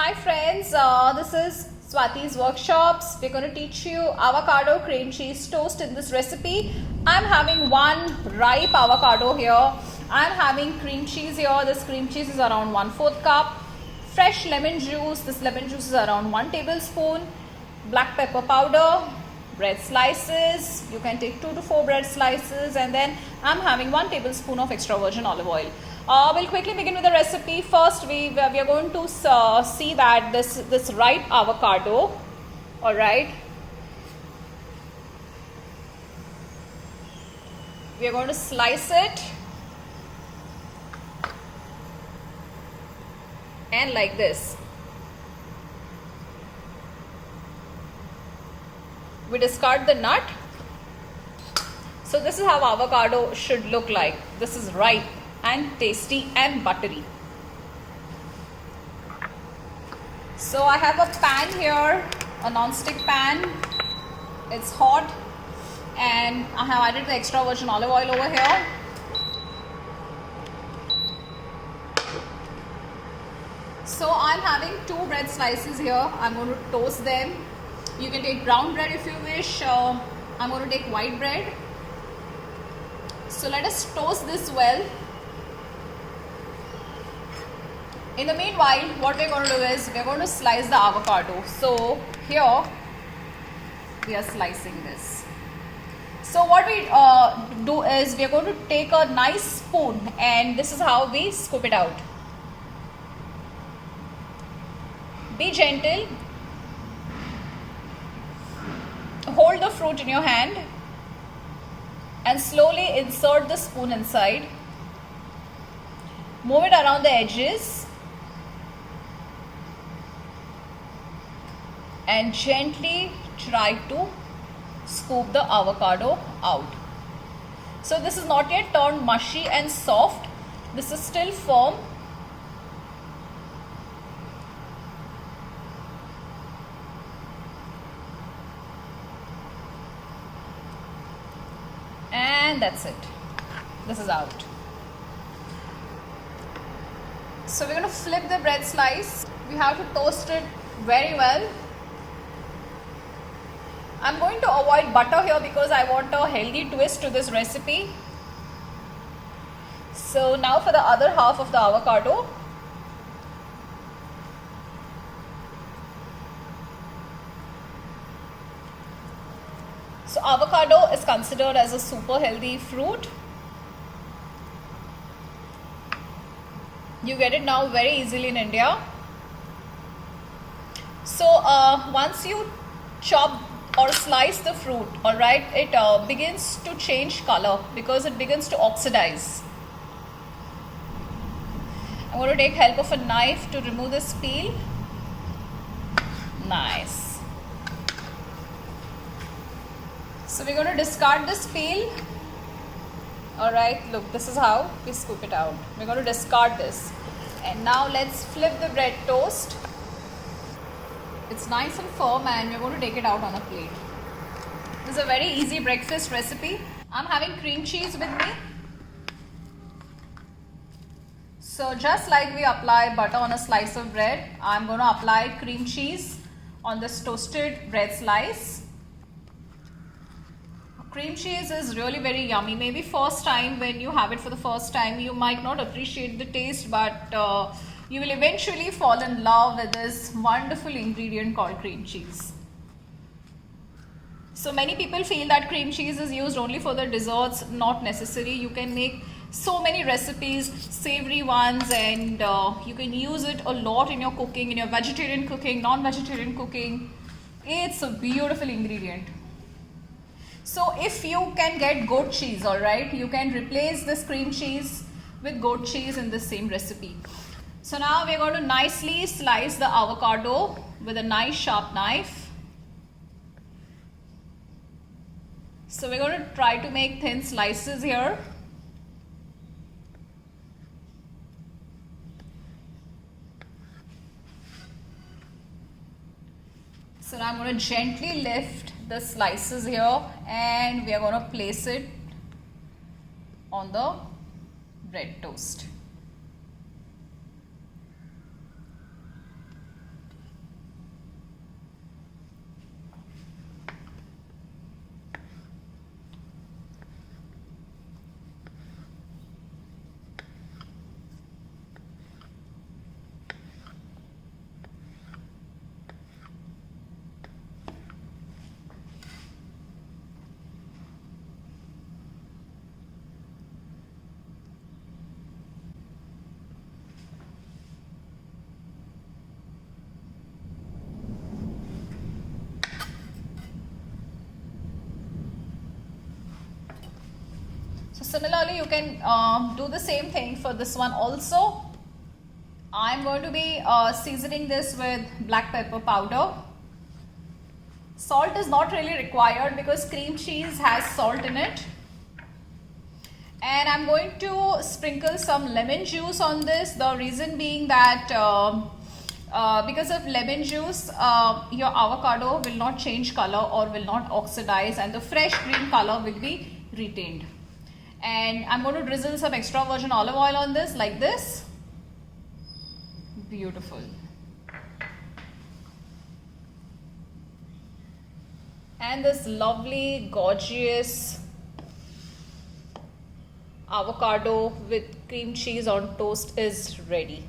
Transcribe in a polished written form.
Hi friends, this is Swati's Workshops. We're going to teach you avocado cream cheese toast in this recipe. I'm having one ripe avocado here. I'm having cream cheese here. This cream cheese is around 1/4 cup. Fresh lemon juice. This lemon juice is around 1 tablespoon. Black pepper powder. Bread slices. You can take 2 to 4 bread slices, and then I'm having 1 tablespoon of extra virgin olive oil. We'll quickly begin with the recipe. First, we are going to see that this ripe avocado, all right, we are going to slice it and like this. We discard the nut. So this is how avocado should look like. This is ripe and tasty and buttery. So I have a pan here, a non-stick pan. It's hot, and I have added the extra virgin olive oil over here. So I'm having 2 bread slices here. I'm going to toast them. You can take brown bread if you wish. I'm going to take white bread. So let us toast this well. In the meanwhile, what we're going to do is we're going to slice the avocado. So here we are slicing this. So what we do is we're going to take a nice spoon, and this is how we scoop it out. Be gentle. Hold the fruit in your hand and slowly insert the spoon inside. Move it around the edges and gently try to scoop the avocado out. So this is not yet turned mushy and soft. This is still firm. And that's it. This is out. So we're going to flip the bread slice. We have to toast it very well. I'm going to avoid butter here because I want a healthy twist to this recipe. So now for the other half of the avocado. So avocado is considered as a super healthy fruit. You get it now very easily in India. So once you chop or slice the fruit, all right, it begins to change color because it begins to oxidize. I'm going to take help of a knife to remove this peel. Nice. So we're going to discard this peel. All right, look, this is how we scoop it out. We're going to discard this. And now let's flip the bread toast. It's nice and firm, and we're going to take it out on a plate. This is a very easy breakfast recipe. I'm having cream cheese with me. So just like we apply butter on a slice of bread, I'm going to apply cream cheese on this toasted bread slice. Cream cheese is really very yummy. Maybe first time when you have it for the first time, you might not appreciate the taste, but you will eventually fall in love with this wonderful ingredient called cream cheese. So many people feel that cream cheese is used only for the desserts. Not necessary. You can make so many recipes, savory ones, and you can use it a lot in your cooking, in your vegetarian cooking, non-vegetarian cooking. It's a beautiful ingredient. So if you can get goat cheese, all right, you can replace this cream cheese with goat cheese in the same recipe. So now we're going to nicely slice the avocado with a nice sharp knife. So we're going to try to make thin slices here. So now I'm going to gently lift the slices here, and we are going to place it on the bread toast. Similarly, you can do the same thing for this one also. I'm going to be seasoning this with black pepper powder. Salt is not really required because cream cheese has salt in it. And I'm going to sprinkle some lemon juice on this. The reason being that because of lemon juice, your avocado will not change color or will not oxidize, and the fresh green color will be retained. And I'm going to drizzle some extra virgin olive oil on this like this. Beautiful. And this lovely, gorgeous avocado with cream cheese on toast is ready.